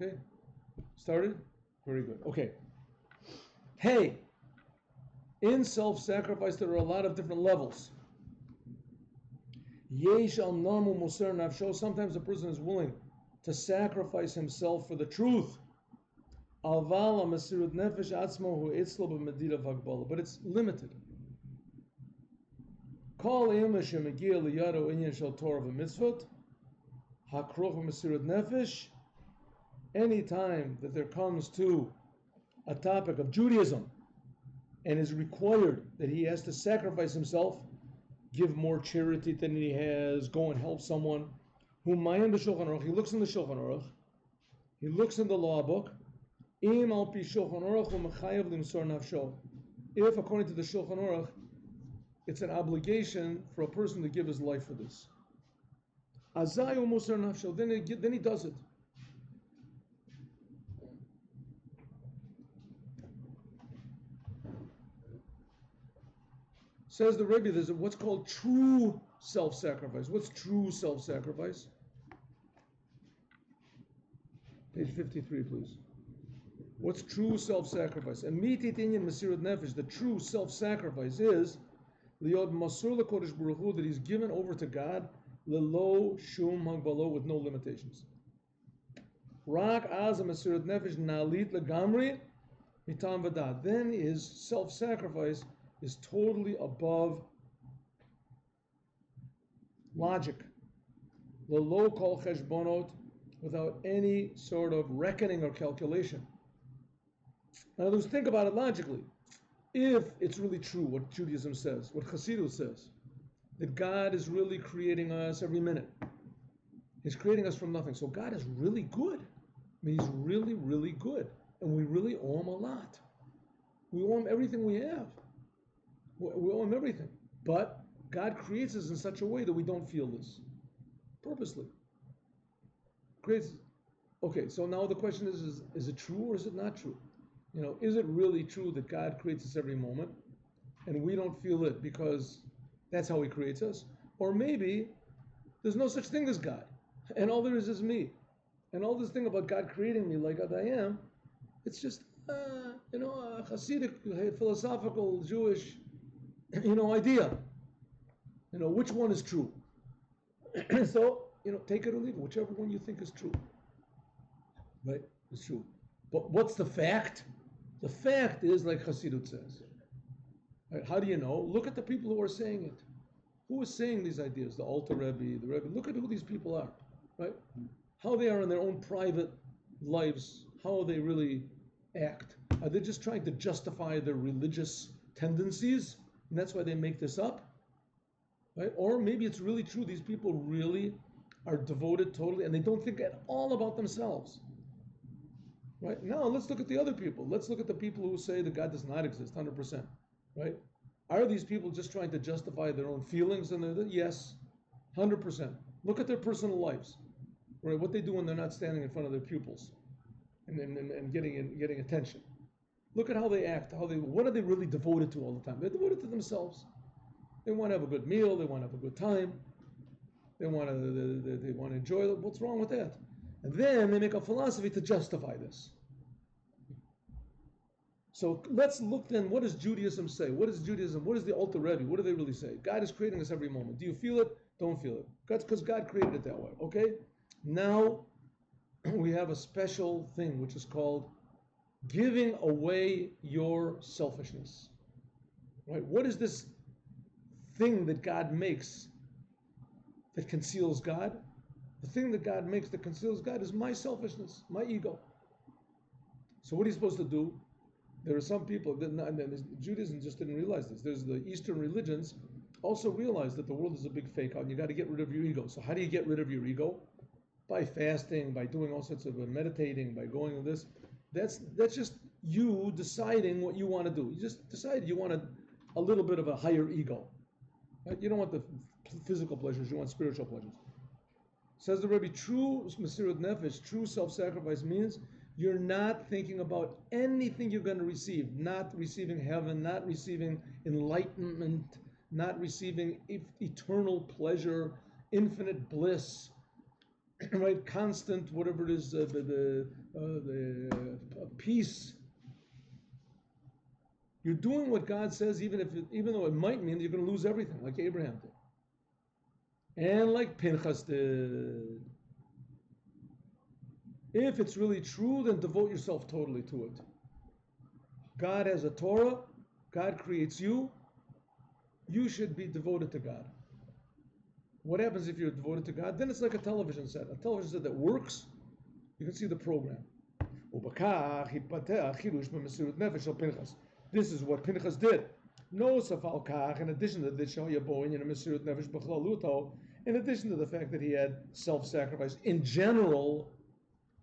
Okay? Started? Very good. Okay. Hey, in self-sacrifice there are a lot of different levels. Yesh al namu musar nafsho. Sometimes a person is willing to sacrifice himself for the truth. Alval masirut nefesh atzmo itzlo b'medida v'hagbala. But it's limited. Kol im shemegia liyado inyan shel Torah v'mitzvot hakroch v'masirut nefesh. Any time that there comes to a topic of Judaism and is required that he has to sacrifice himself, give more charity than he has, go and help someone, he looks in the Shulchan Aruch, he looks in the law book, if according to the Shulchan Aruch, it's an obligation for a person to give his life for this. Then he does it. Says the Rebbe, there's what's called true self-sacrifice. What's true self-sacrifice? Page 53, please. What's true self-sacrifice? The true self-sacrifice is that he's given over to God lelo shum hagbalo, with no limitations. Rak az mesirat nefesh nalit legamri mitam v'dat. Then his self-sacrifice is totally above logic. Lelo kol cheshbonot, without any sort of reckoning or calculation. In other words, think about it logically. If it's really true what Judaism says, what Chassidus says, that God is really creating us every minute. He's creating us from nothing. So God is really good. I mean, he's really, really good. And we really owe him a lot. We owe him everything we have. We owe him everything. But God creates us in such a way that we don't feel this. Purposely. Creates. Okay, so now the question is it true or is it not true? You know, is it really true that God creates us every moment and we don't feel it because that's how he creates us? Or maybe there's no such thing as God and all there is me. And all this thing about God creating me like I am, it's just, a Chassidic, philosophical, Jewish, idea. Which one is true? So, take it or leave it, whichever one you think is true. Right? It's true. But what's the fact? The fact is, like Chassidut says. Right? How do you know? Look at the people who are saying it. Who is saying these ideas? The Alter Rebbe, the Rebbe. Look at who these people are. Right? How they are in their own private lives. How they really act. Are they just trying to justify their religious tendencies? And that's why they make this up? Right? Or maybe it's really true. These people really are devoted totally and they don't think at all about themselves. Right? Now let's look at the other people. Let's look at the people who say that God does not exist, 100%. Right? Are these people just trying to justify their own feelings? And yes, 100%. Look at their personal lives. Right? What they do when they're not standing in front of their pupils and getting attention. Look at how they act. What are they really devoted to all the time? They're devoted to themselves. They want to have a good meal. They want to have a good time. They want to enjoy it. What's wrong with that? And then they make a philosophy to justify this. So let's look then, what does Judaism say? What is Judaism? What is the Alter Rebbe? What do they really say? God is creating us every moment. Do you feel it? Don't feel it. That's because God created it that way. Okay? Now we have a special thing which is called giving away your selfishness. Right? What is this thing that God makes that conceals God? The thing that God makes that conceals God is my selfishness, my ego. So what are you supposed to do? There are some people, Judaism just didn't realize this. There's the Eastern religions also realize that the world is a big fake out and you got to get rid of your ego. So how do you get rid of your ego? By fasting, by doing all sorts of meditating, by going to this. That's just you deciding what you want to do. You just decide you want a little bit of a higher ego. Right? You don't want the physical pleasures, you want spiritual pleasures. Says the Rebbe, true Mesirat Nefesh, true self-sacrifice means you're not thinking about anything you're going to receive, not receiving heaven, not receiving enlightenment, not receiving eternal pleasure, infinite bliss, right? Constant, whatever it is, the peace. You're doing what God says, even though it might mean that you're going to lose everything, like Abraham did, and like Pinchas did. If it's really true, then devote yourself totally to it. God has a Torah. God creates you. You should be devoted to God. What happens if you're devoted to God? Then it's like a television set. A television set that works. You can see the program. This is what Pinchas did. In addition to this, in addition to the fact that he had self-sacrifice in general,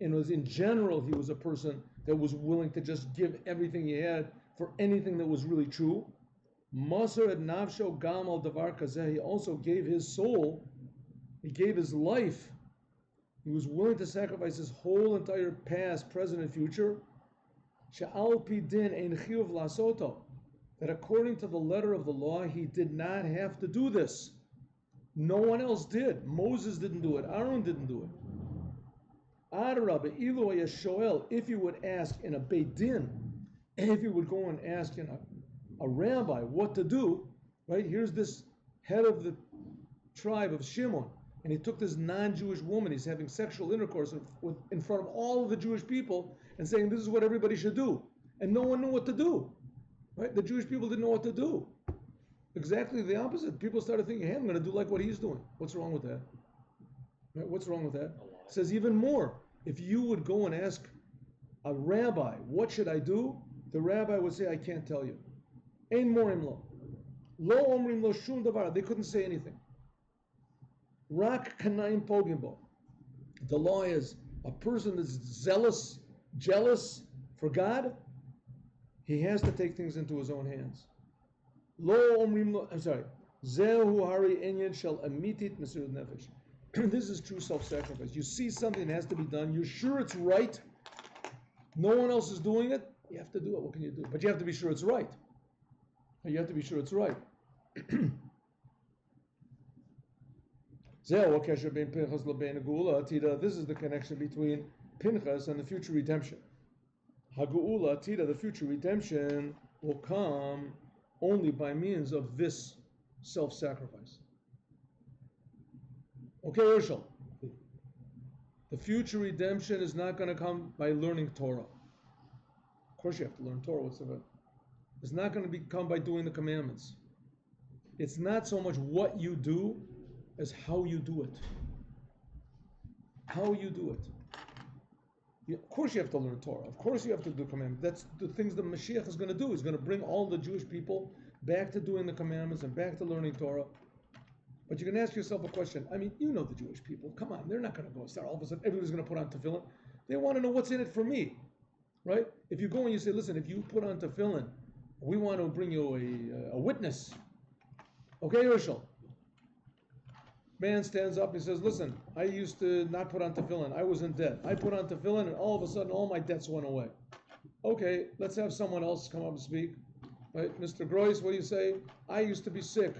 and in general he was a person that was willing to just give everything he had for anything that was really true. Masar et nafsho gam al davar kazeh. He also gave his soul. He gave his life. He was willing to sacrifice his whole entire past, present, and future. She'al pi din ein chiyuv lasoto. That according to the letter of the law, he did not have to do this. No one else did. Moses didn't do it. Aaron didn't do it. Adarabah, ilu shoel. If you would ask in a beit din, if you would go and ask in a rabbi what to do, right? Here's this head of the tribe of Shimon, and he took this non-Jewish woman. He's having sexual intercourse in front of all of the Jewish people and saying this is what everybody should do. And no one knew what to do, right? The Jewish people didn't know what to do. Exactly the opposite. People started thinking, hey, I'm going to do like what he's doing. What's wrong with that? Right? What's wrong with that? It says even more. If you would go and ask a rabbi, what should I do? The rabbi would say, I can't tell you. Ein morim lo. Lo omrim lo shum davar. They couldn't say anything. Rak kanaim pogim bo. The law is a person that's zealous, jealous for God, he has to take things into his own hands. Lo omrim lo, I'm sorry. Zehu hari enyan shel amitit mesirut nefesh. This is true self-sacrifice. You see something that has to be done, you're sure it's right, no one else is doing it, you have to do it. What can you do? But you have to be sure it's right. You have to be sure it's right. This is the connection between Pinchas and the future redemption. Hagu'ula tira, the future redemption will come only by means of this self-sacrifice. Okay, Urshel. The future redemption is not going to come by learning Torah. Of course you have to learn Torah. It's not going to come by doing the commandments. It's not so much what you do as how you do it. How you do it. Of course you have to learn Torah. Of course you have to do commandments. That's the things the Mashiach is going to do. He's going to bring all the Jewish people back to doing the commandments and back to learning Torah. But you can ask yourself a question. I mean, you know the Jewish people. Come on, they're not going to go start all of a sudden. Everybody's going to put on tefillin. They want to know what's in it for me, right? If you go and you say, listen, if you put on tefillin, we want to bring you a witness. Okay, Urshel. Man stands up and says, listen, I used to not put on tefillin. I was in debt. I put on tefillin and all of a sudden all my debts went away. Okay, let's have someone else come up and speak. Right? Mr. Groys, what do you say? I used to be sick.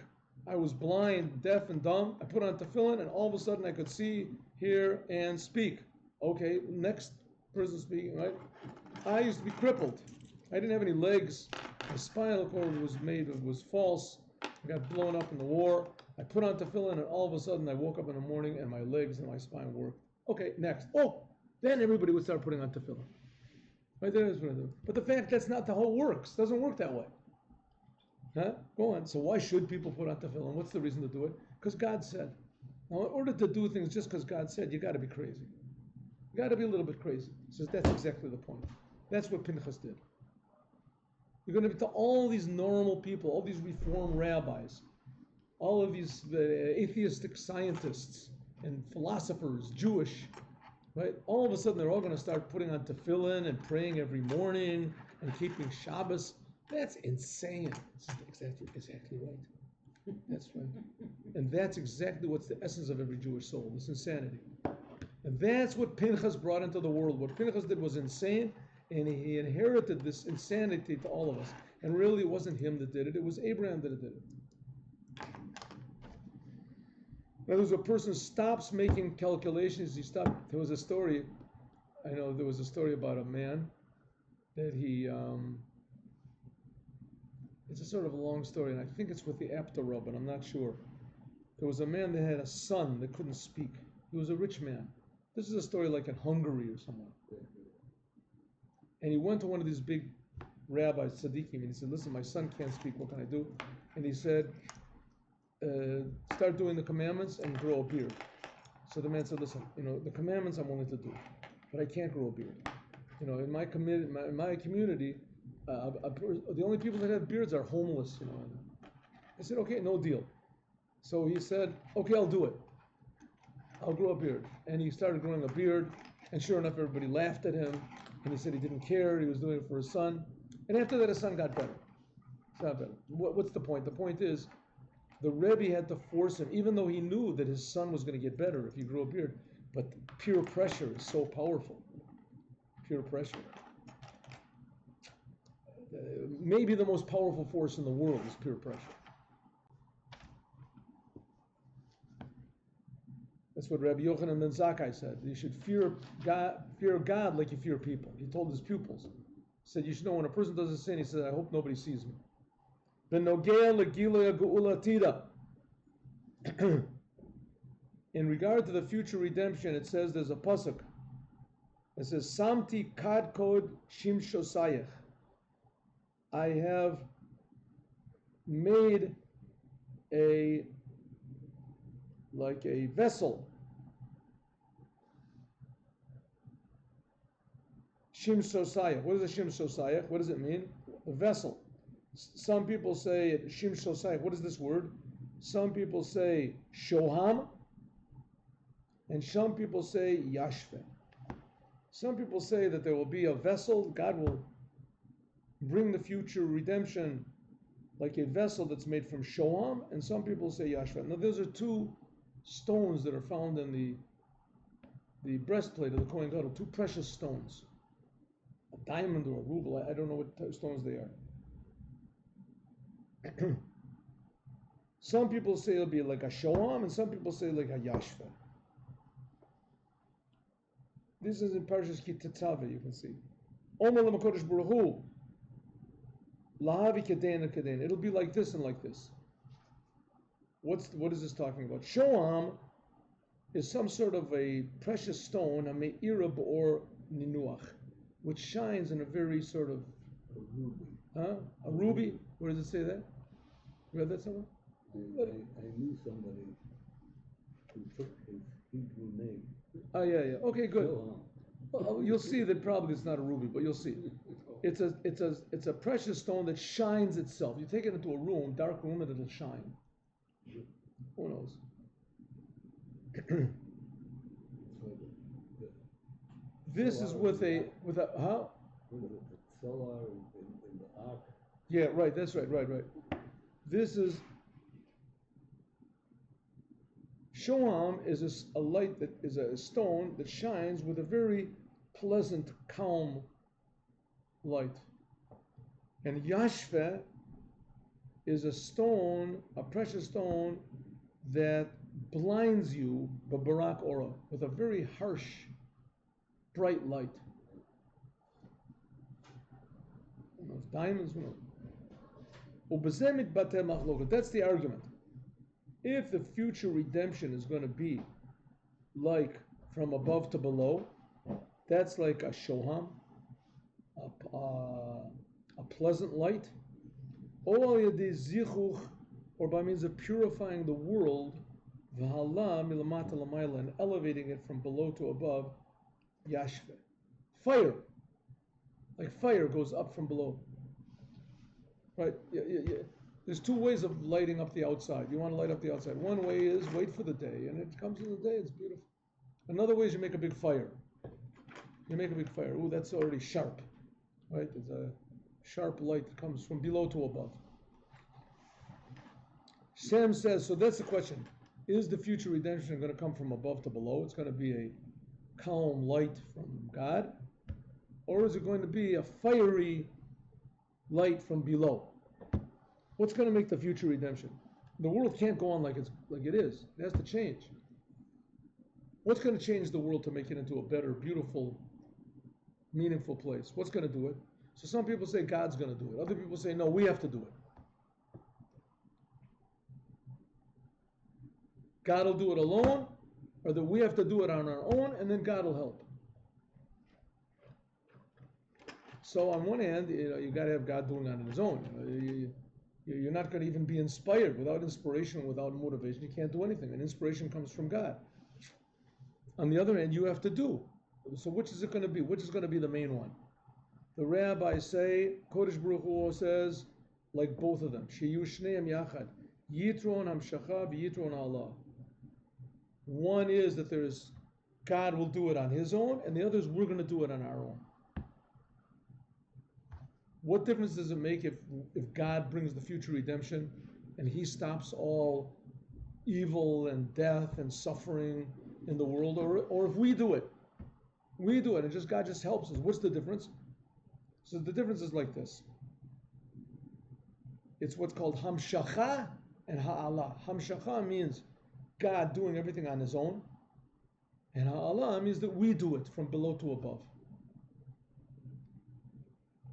I was blind, deaf, and dumb. I put on tefillin and all of a sudden I could see, hear, and speak. Okay, next person speaking, right? I used to be crippled. I didn't have any legs. My spinal cord was false. I got blown up in the war. I put on tefillin and all of a sudden I woke up in the morning and my legs and my spine worked. Okay, next. Oh, then everybody would start putting on tefillin. Right there is what I do. But the fact that's not how it works. It doesn't work that way. Huh? Go on. So why should people put on tefillin? What's the reason to do it? Because God said. Now, in order to do things just because God said, you got to be crazy. You got to be a little bit crazy. So that's exactly the point. That's what Pinchas did. You're going to be to all these normal people, all these reform rabbis, all of these atheistic scientists and philosophers, Jewish, right? All of a sudden, they're all going to start putting on tefillin and praying every morning and keeping Shabbos. That's insane. That's exactly right. That's right. And that's exactly what's the essence of every Jewish soul, this insanity. And that's what Pinchas brought into the world. What Pinchas did was insane, and he inherited this insanity to all of us. And really, it wasn't him that did it. It was Abraham that did it. Now, there's a person stops making calculations. There was a story I know there was a story about a man that it's a sort of a long story, and I think it's with the Apter, but I'm not sure. There was a man that had a son that couldn't speak. He was a rich man. This is a story like in Hungary or somewhere. And he went to one of these big rabbis, tzaddikim, and he said, listen, my son can't speak, what can I do? And he said, start doing the commandments and grow a beard. So the man said, listen, the commandments I'm willing to do, but I can't grow a beard. In my community, the only people that have beards are homeless. I said, okay, no deal. So he said, okay, I'll do it. I'll grow a beard. And he started growing a beard, and sure enough, everybody laughed at him, and he said he didn't care, he was doing it for his son. And after that, his son got better. It's not better. What's the point? The point is, the Rebbe had to force him, even though he knew that his son was going to get better if he grew a beard, but peer pressure is so powerful. Peer pressure. Maybe the most powerful force in the world is peer pressure. That's what Rabbi Yochanan ben Zakkai said. You should fear God like you fear people. He told his pupils. He said, you should know when a person does a sin, he said, I hope nobody sees me. In regard to the future redemption, it says there's a pasuk. It says, Samti kad kod shim shosayach. I have made a vessel. Shim shosayach. What is a shim shosayach? What does it mean? A vessel. Some people say shim shosayach. What is this word? Some people say shoham, and some people say yashve. Some people say that there will be a vessel, God will bring the future redemption like a vessel that's made from shoham, and some people say yashve. Now those are two stones that are found in the breastplate of the Kohen Gadol, two precious stones. A diamond or a ruble, I don't know what stones they are. Some people say it'll be like a shoham, and some people say like a yashve. This is in Parshat Tetzaveh, you can see. Omer l'makodesh baruch hu, lahavi kadein and kadein. It'll be like this and like this. What is this talking about? Shoham is some sort of a precious stone, a me'ira or ninuach, which shines in a very sort of a ruby. A ruby? Where does it say that? You read that somewhere? I knew somebody who took his Hebrew name. Oh yeah. Okay, good. Well, you'll see that probably it's not a ruby, but you'll see. It's a precious stone that shines itself. You take it into a room, dark room, and it'll shine. Who knows? This is with a huh? Solar in the ark. Yeah, right. That's right. This is shoham is a light that is a stone that shines with a very pleasant, calm light. And yashve is a stone, a precious stone that blinds you, barak ora, with a very harsh, bright light. Diamonds, that's the argument. If the future redemption is going to be like from above to below, that's like a shoham, a pleasant light, or by means of purifying the world, and elevating it from below to above, yashve. Fire, like fire goes up from below. Right? Yeah. There's two ways of lighting up the outside. You want to light up the outside. One way is wait for the day, and it comes in the day, it's beautiful. Another way is you make a big fire. Ooh, that's already sharp. Right? It's a sharp light that comes from below to above. Sam says, so that's the question. Is the future redemption going to come from above to below? It's going to be a calm light from God? Or is it going to be a fiery light from below? What's going to make the future redemption? The world can't go on like it is. It has to change. What's going to change the world to make it into a better, beautiful, meaningful place. What's going to do it? So some people say God's going to do it. Other people say, no, we have to do it. God will do it alone, or that we have to do it on our own, and then God will help. So on one hand, you got to have God doing it on His own. You're not going to even be inspired. Without inspiration, without motivation, you can't do anything. And inspiration comes from God. On the other hand, you have to do. So which is it going to be? Which is going to be the main one? The rabbis say, Kodesh Baruch Hu says, like both of them, Sheyu shneim yachad, Yitron hamshacha v'yitron Allah. One is that there's God will do it on His own, and the other is we're going to do it on our own. What difference does it make if God brings the future redemption and He stops all evil and death and suffering in the world, or if we do it? We do it, and God just helps us. What's the difference? So the difference is like this. It's what's called hamshacha and ha'ala. Hamshacha means God doing everything on His own, and ha'ala means that we do it from below to above.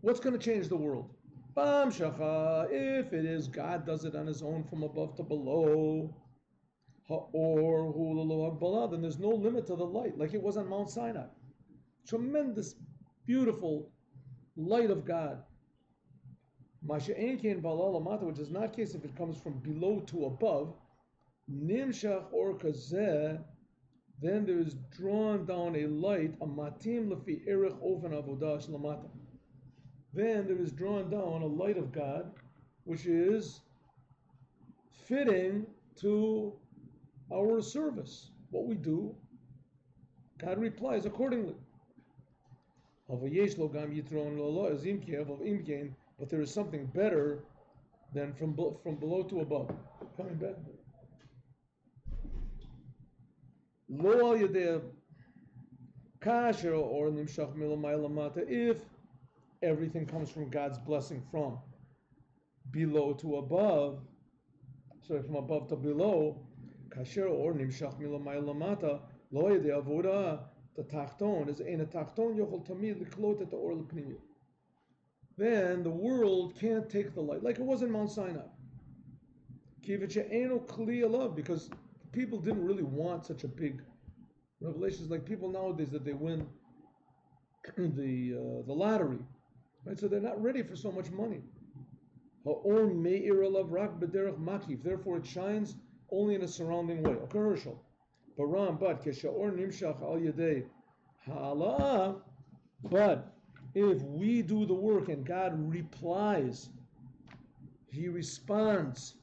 What's going to change the world? Hamshacha, if it is God does it on His own from above to below, ha'or hu l'lo hagbalah, then there's no limit to the light, like it was on Mount Sinai. Tremendous, beautiful light of God. Masha'en kein balal lamata, which is not the case if it comes from below to above. Nimshach or kazeh, then there is drawn down a light, a matim lefi erech ofen avodah shlamata. Then there is drawn down a light of God, which is fitting to our service, what we do. God replies accordingly. But there is something better than from below to above. Coming back. Lo al yedei kasher or nimshach milamayla mata, if everything comes from God's blessing from below to above, sorry, from above to below, kasher or nimshach milamayla mata, lo yedei avodah, the tachton is ein tachton yochol tamid liklot et or l'pnimiyut. Then the world can't take the light, like it was in Mount Sinai. Because people didn't really want such a big revelation. Like people nowadays that they win the lottery, right? So they're not ready for so much money. Therefore, it shines only in a surrounding way, a commercial. But if we do the work and God replies, He responds,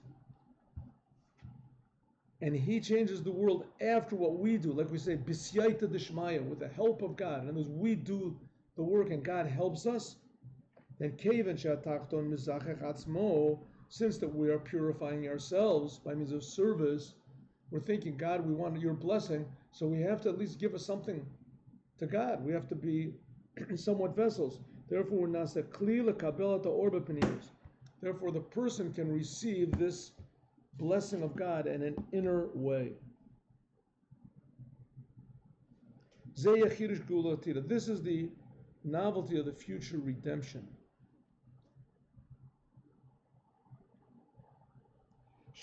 and He changes the world after what we do, like we say, b'siyata d'shmaya, with the help of God, and as we do the work and God helps us, then kevan she'atachton mizachech atzmo, since that we are purifying ourselves by means of service, we're thinking, God, we want your blessing, so we have to at least give us something to God. We have to be somewhat vessels. Therefore, therefore, the person can receive this blessing of God in an inner way. This is the novelty of the future redemption.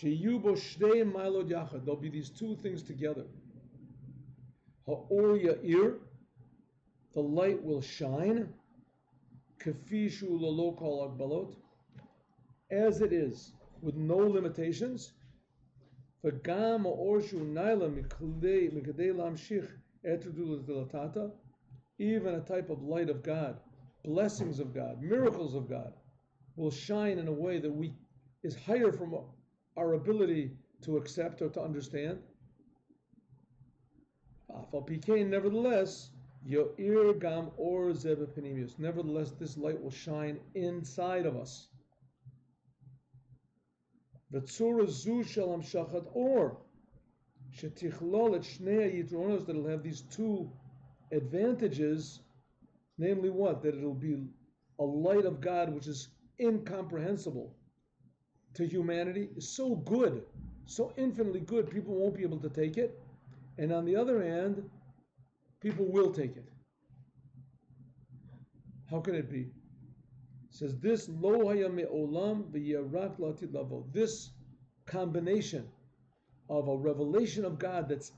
There'll be these two things together. Ha'or ya'ir, the light will shine, kafishu lalo kol agbalot, as it is, with no limitations. V'gam ha'or shu naila mikadei lamshich etrudu l'dilatata, even a type of light of God, blessings of God, miracles of God, will shine in a way that is higher from our ability to accept or to understand. Nevertheless, yo'ir gam or zebepinimius. Nevertheless, this light will shine inside of us. V'tzura zu shel hamshachat or shetichlol et shnei yitronos, that it'll have these two advantages, namely what? That it'll be a light of God which is incomprehensible to humanity, is so good, so infinitely good, people won't be able to take it. And on the other hand, people will take it. How can it be? It says this lo haya me'olam v'yarak la'atid lavo. This combination of a revelation of God that's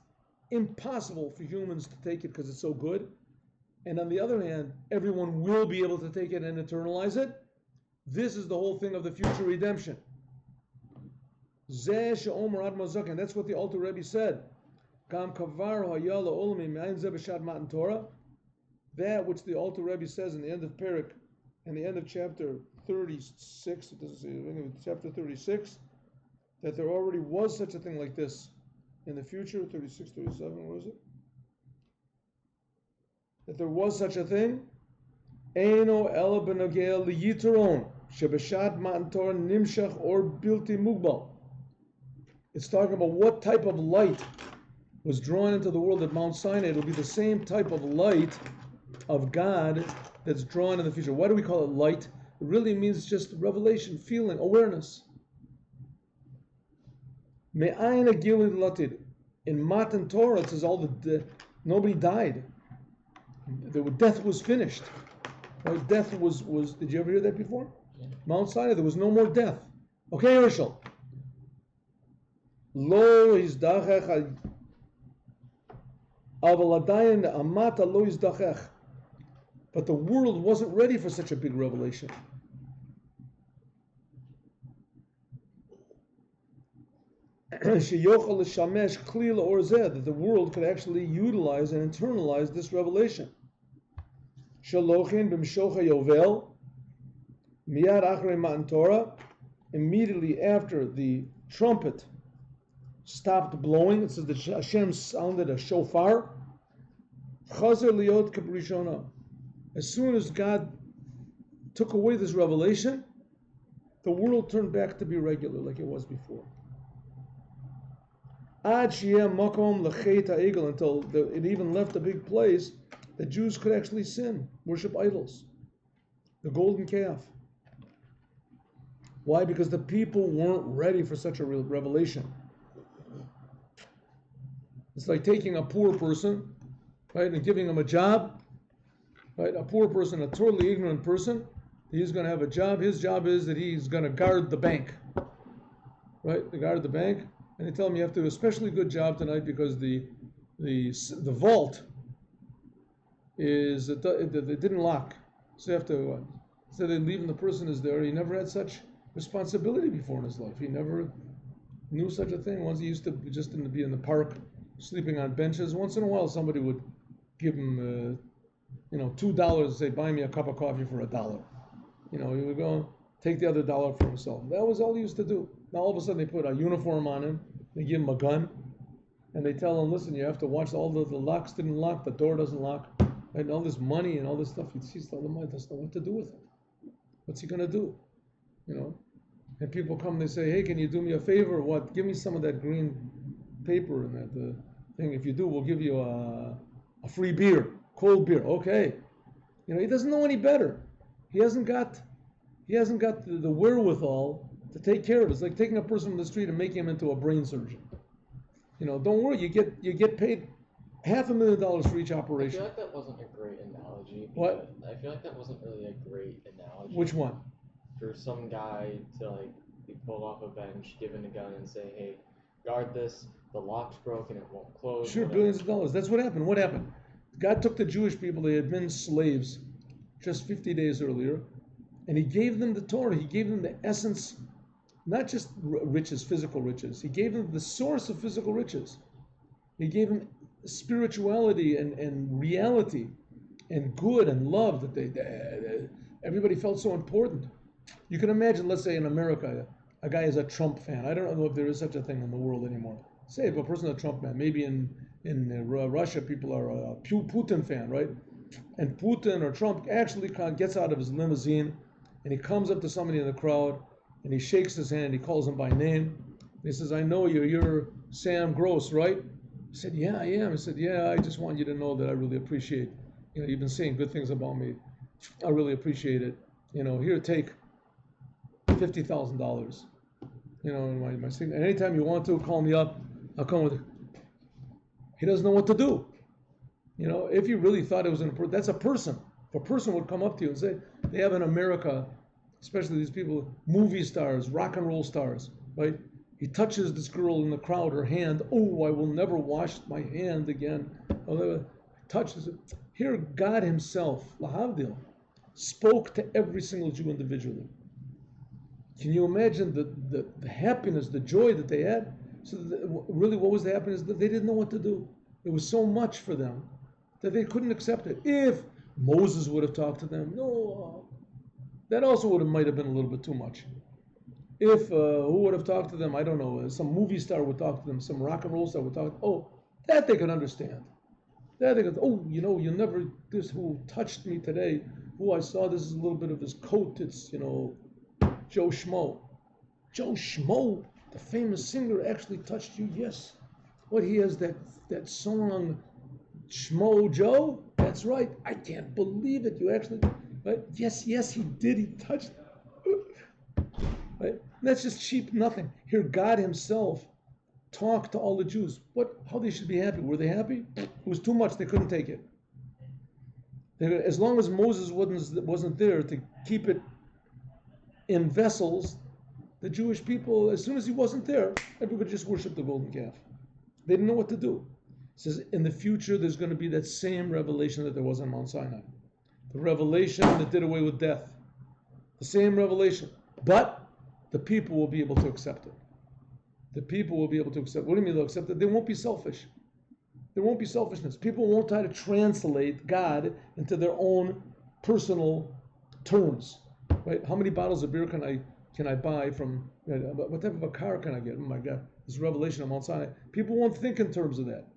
impossible for humans to take it because it's so good, and on the other hand, everyone will be able to take it and internalize it. This is the whole thing of the future redemption. Zeh she'omer ad mazak, and that's what the Alter Rebbe said. Gam kavar haya la'olam me'ayin zeh b'shad matan Torah. That which the Alter Rebbe says in the end of Perik, in the end of chapter 36, it doesn't say, chapter 36, that there already was such a thing like this in the future, 36, 37, what is it? That there was such a thing. Eino ela benogea liyitron shebeshad matan Torah nimshach or bilti mugbal. It's talking about what type of light was drawn into the world at Mount Sinai. It'll be the same type of light of God that's drawn in the future. Why do we call it light? It really means just revelation, feeling, awareness. Me'ayin agili latid. In Matan Torah, it says nobody died. Death was finished. Right? Death was. Did you ever hear that before? Yeah. Mount Sinai, there was no more death. Okay, Herschel. Lo izdachech avaladayin amata lo izdachech. But the world wasn't ready for such a big revelation. That the world could actually utilize and internalize this revelation. Immediately after the trumpet stopped blowing, it says that Hashem sounded a shofar. As soon as God took away this revelation, the world turned back to be regular like it was before. Until it even left a big place that Jews could actually sin, worship idols, the golden calf. Why? Because the people weren't ready for such a revelation. It's like taking a poor person, right, and giving him a job. Right, a poor person, a totally ignorant person, he's going to have a job. His job is that he's going to guard the bank. Right, they guard the bank, and they tell him you have to do a especially good job tonight because the vault is it didn't lock, so you have to. So they leave, and the person is there. He never had such responsibility before in his life. He never knew such a thing. Once he used to just be in the park, sleeping on benches. Once in a while, somebody would give him. $2 and say, buy me a cup of coffee for $1. He would go take the other $1 for himself. That was all he used to do. Now all of a sudden they put a uniform on him, they give him a gun, and they tell him, listen, you have to watch all the locks didn't lock, the door doesn't lock, and all this money and all this stuff. He's telling him, doesn't know what to do with it. What's he gonna do? And people come, they say, hey, can you do me a favor? What? Give me some of that green paper and that thing. If you do, we'll give you a free beer. Cold beer, okay. He doesn't know any better. He hasn't got the wherewithal to take care of it. It's like taking a person from the street and making him into a brain surgeon. Don't worry, you get paid $500,000 for each operation. I feel like that wasn't a great analogy. What? I feel like that wasn't really a great analogy. Which one? For some guy to be pulled off a bench, given a gun, and say, "Hey, guard this. The lock's broken. It won't close." Sure, billions of dollars. That's what happened. What happened? God took the Jewish people, they had been slaves just 50 days earlier, and He gave them the Torah. He gave them the essence, not just riches, physical riches. He gave them the source of physical riches. He gave them spirituality and reality and good and love that everybody felt so important. You can imagine, let's say in America, a guy is a Trump fan. I don't know if there is such a thing in the world anymore. Say if a person is a Trump fan, maybe in Russia, people are a Putin fan, right? And Putin or Trump actually gets out of his limousine and he comes up to somebody in the crowd and he shakes his hand, he calls him by name. He says, I know you, you're Sam Gross, right? He said, yeah, I am. He said, yeah, I just want you to know that I really appreciate, you've been saying good things about me. I really appreciate it. Here, take $50,000. My signature. And anytime you want to, call me up, I'll come with it. He doesn't know what to do. If you really thought it was that's a person. If a person would come up to you and say, they have in America, especially these people, movie stars, rock and roll stars, right? He touches this girl in the crowd, her hand. Oh, I will never wash my hand again. Touches it. Here, God Himself, lahavdil, spoke to every single Jew individually. Can you imagine the happiness, the joy that they had? So really, what was the happiness? That they didn't know what to do. It was so much for them that they couldn't accept it. If Moses would have talked to them, no, that also might have been a little bit too much. If who would have talked to them? I don't know. Some movie star would talk to them. Some rock and roll star would talk. Oh, that they could understand. That they could. Oh, you never. This who touched me today. Who I saw. This is a little bit of his coat. It's Joe Schmo. Joe Schmo, the famous singer, actually touched you. Yes. What he has that song, Schmo Joe. That's right. I can't believe it. You actually. Right? Yes, he did. He touched. Right? That's just cheap nothing. Here, God Himself talked to all the Jews. How they should be happy. Were they happy? It was too much. They couldn't take it. As long as Moses wasn't there to keep it in vessels, the Jewish people, as soon as he wasn't there, everybody just worshiped the golden calf. They didn't know what to do. It says in the future there's going to be that same revelation that there was on Mount Sinai. The revelation that did away with death. The same revelation. But the people will be able to accept it. The people will be able to accept it. What do you mean they'll accept it? They won't be selfish. There won't be selfishness. People won't try to translate God into their own personal terms. Right? How many bottles of beer can I buy from? What type of a car can I get? Oh my God! This revelation on Mount Sinai. People won't think in terms of that,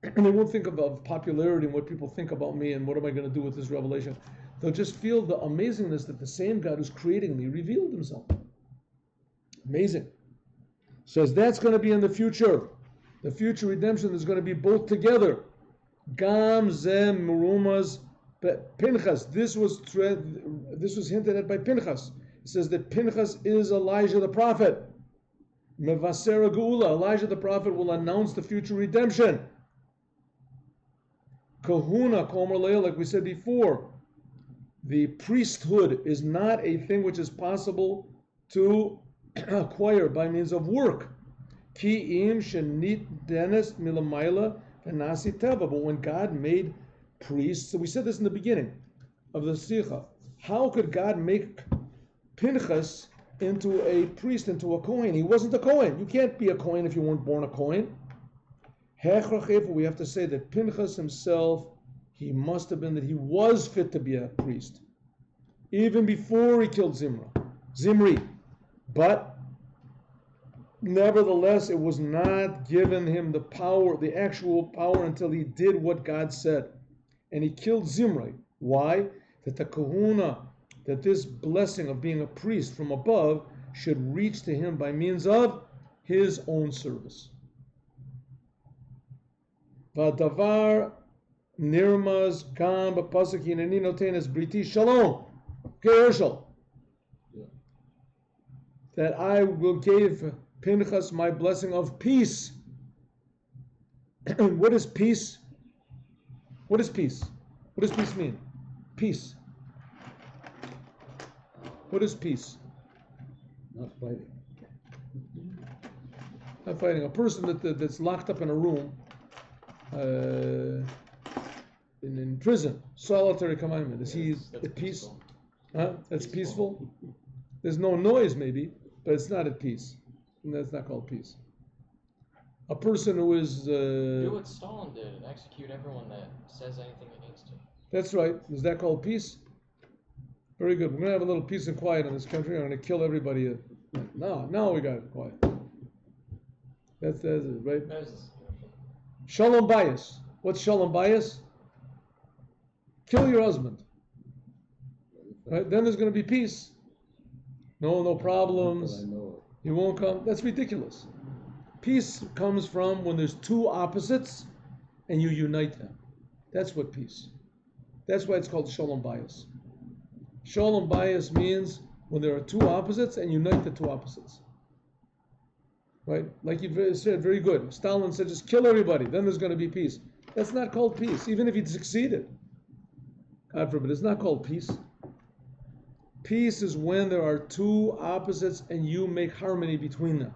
and they won't think of popularity and what people think about me and what am I going to do with this revelation. They'll just feel the amazingness that the same God who's creating me revealed Himself. Amazing. Says that's going to be in the future. The future redemption is going to be both together. Gam zem murumas Pinchas. This was hinted at by Pinchas. It says that Pinchas is Elijah the prophet. Mevasera Geula. Elijah the prophet will announce the future redemption. Kahuna Komer Leil, like we said before, the priesthood is not a thing which is possible to acquire by means of work. Ki im shenit denis milamayla v'nasi teva. But when God made priests, so we said this in the beginning of the Sikha, how could God make Pinchas into a priest, into a Kohen? He wasn't a Kohen. You can't be a Kohen if you weren't born a Kohen. We have to say that Pinchas himself, he must have been that he was fit to be a priest, even before he killed Zimri. But nevertheless, it was not given him the power, the actual power, until he did what God said. And he killed Zimri. Why? That the kahuna, that this blessing of being a priest from above should reach to him by means of his own service. Vadavar nirmaz gam b'pasuk hineni notenes briti shalom. Gershel. That I will give Pinchas my blessing of peace. What is peace? What is peace? What does peace mean? Peace. What is peace? Not fighting. Not fighting. A person that's locked up in a room, in prison, solitary confinement. Is he at peace? Peaceful. Huh? That's peaceful? There's no noise maybe, but it's not at peace. And that's not called peace. A person who is... Do what Stalin did and execute everyone that says anything against him. That's right. Is that called peace? Very good. We're going to have a little peace and quiet in this country. I'm going to kill everybody. Now we got it quiet. That's it, right? Shalom bayis. What's shalom bayis? Kill your husband. Right? Then there's going to be peace. No problems. He won't come. That's ridiculous. Peace comes from when there's two opposites and you unite them. That's what peace. That's why it's called shalom bayis. Shalom bayis means when there are two opposites and unite the two opposites. Right? Like you said, very good. Stalin said, just kill everybody, then there's going to be peace. That's not called peace, even if he'd succeeded. God forbid, it's not called peace. Peace is when there are two opposites and you make harmony between them.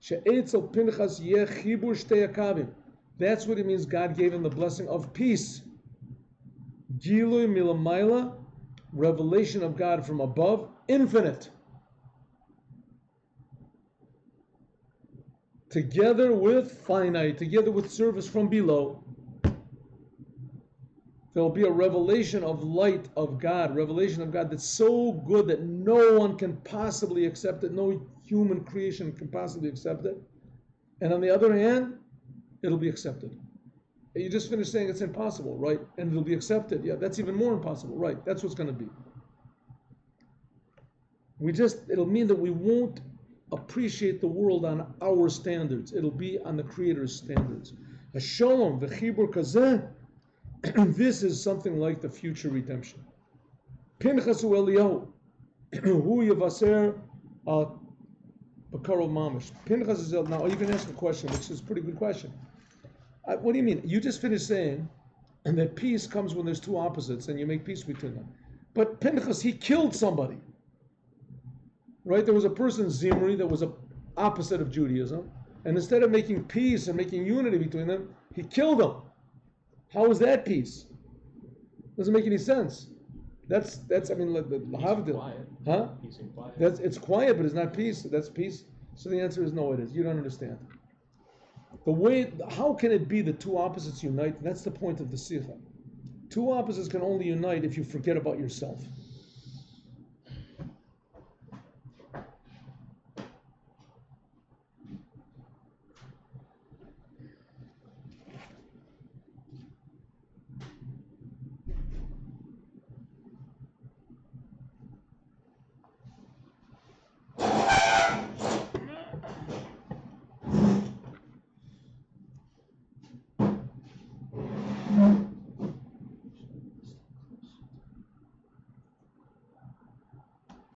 She'etzel Pinchas yeh chibur shtei hakavim. That's what it means God gave him the blessing of peace. Gilui milamayla, revelation of God from above, infinite. Together with finite, together with service from below. There will be a revelation of light of God, revelation of God that's so good that no one can possibly accept it, no human creation can possibly accept it. And on the other hand, it'll be accepted. You just finished saying it's impossible, right? And it'll be accepted. Yeah, that's even more impossible, right? That's what's going to be. It'll mean that we won't appreciate the world on our standards. It'll be on the Creator's standards. A shalom, v'chibur kazeh, this is something like the future redemption. Pinchas u'Eliyahu, hu yavaser b'karov mamish. Pinchas is, now you can ask a question, which is a pretty good question. What do you mean? You just finished saying that peace comes when there's two opposites and you make peace between them. But Pinchas, he killed somebody. Right? There was a person, Zimri, that was an opposite of Judaism. And instead of making peace and making unity between them, he killed him. How is that peace? Doesn't make any sense. That's I mean, the Havdil. Huh? Peace and quiet. It's quiet, but it's not peace. That's peace. So the answer is no, it is. You don't understand. How can it be that two opposites unite? That's the point of the Sikha. Two opposites can only unite if you forget about yourself.